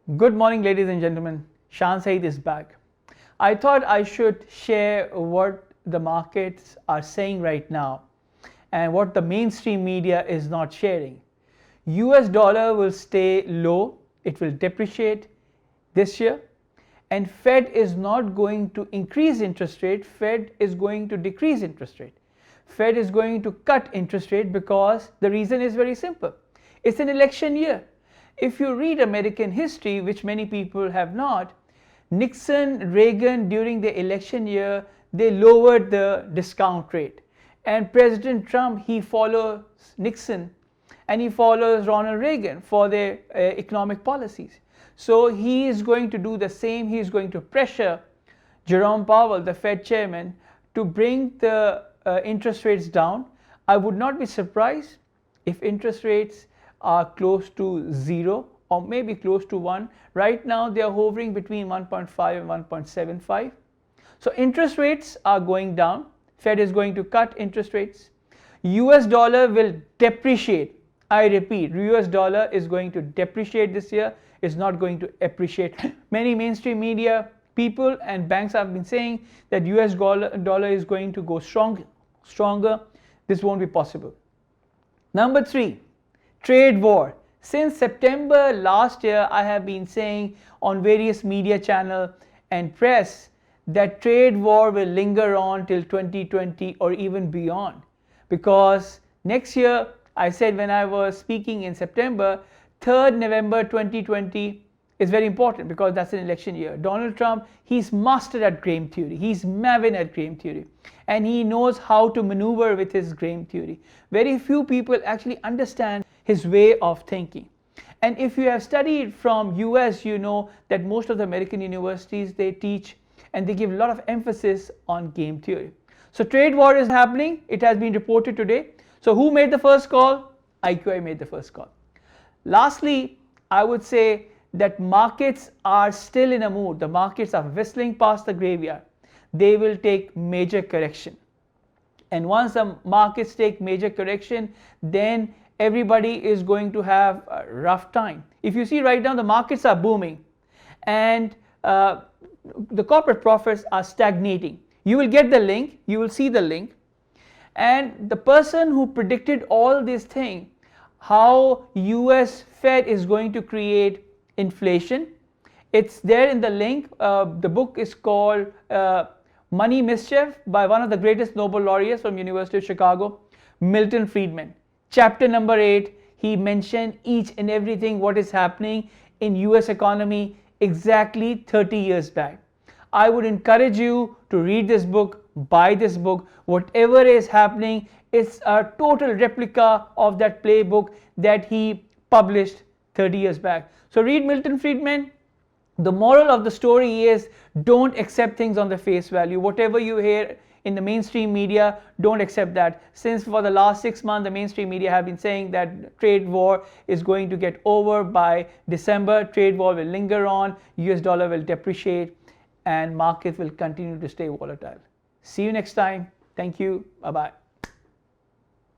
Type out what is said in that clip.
Good morning, ladies and gentlemen. Shan Saed is back. I thought I should share what the markets are saying right now and what the mainstream media is not sharing. US dollar will stay low, it will depreciate this year, and Fed is not going to increase interest rate, Fed is going to decrease interest rate. Fed is going to cut interest rate because the reason is very simple. It's an election year. If you read American history, which many people have not, Nixon, Reagan during the election year, they lowered the discount rate. And President Trump, he follows Nixon and he follows Ronald Reagan for their economic policies. So he is going to do the same. He is going to pressure Jerome Powell, the Fed chairman, to bring the interest rates down. I would not be surprised if interest rates are close to 0 or maybe close to 1. Right now they are hovering between 1.5 and 1.75. So interest rates are going down. Fed is going to cut interest rates. US dollar will depreciate. I repeat, US dollar is going to depreciate this year. It's not going to appreciate. Many mainstream media people and banks have been saying that US dollar is going to go stronger. This won't be possible. Number 3, trade war. Since September last year, I have been saying on various media channels and press that trade war will linger on till 2020 or even beyond, because next year, I said when I was speaking in September, 3rd November 2020 is very important because that's an election year. Donald Trump, he's mastered at game theory. He's Maven at game theory. And he knows how to maneuver with his game theory. Very few people actually understand his way of thinking. And if you have studied from US, you know that most of the American universities, they teach and they give a lot of emphasis on game theory. So trade war is happening. It has been reported today. So who made the first call? IQI made the first call. Lastly, I would say that markets are still in a mood. The markets are whistling past the graveyard. They will take major correction. And once the markets take major correction, then everybody is going to have a rough time. If you see right now, the markets are booming and the corporate profits are stagnating. You will get the link, you will see the link. And the person who predicted all these things, how US Fed is going to create inflation, it's there in the link. The book is called Money Mischief by one of the greatest Nobel laureates from University of Chicago, Milton Friedman. Chapter number 8, he mentioned each and everything what is happening in US economy exactly 30 years back. I would encourage you to read this book, buy this book. Whatever is happening, it's a total replica of that playbook that he published 30 years back. So read Milton Friedman. The moral of the story is don't accept things on the face value. Whatever you hear in the mainstream media, don't accept that. Since for the last 6 months, the mainstream media have been saying that trade war is going to get over by December. Trade war will linger on, US dollar will depreciate, and markets will continue to stay volatile. See you next time. Thank you. Bye-bye.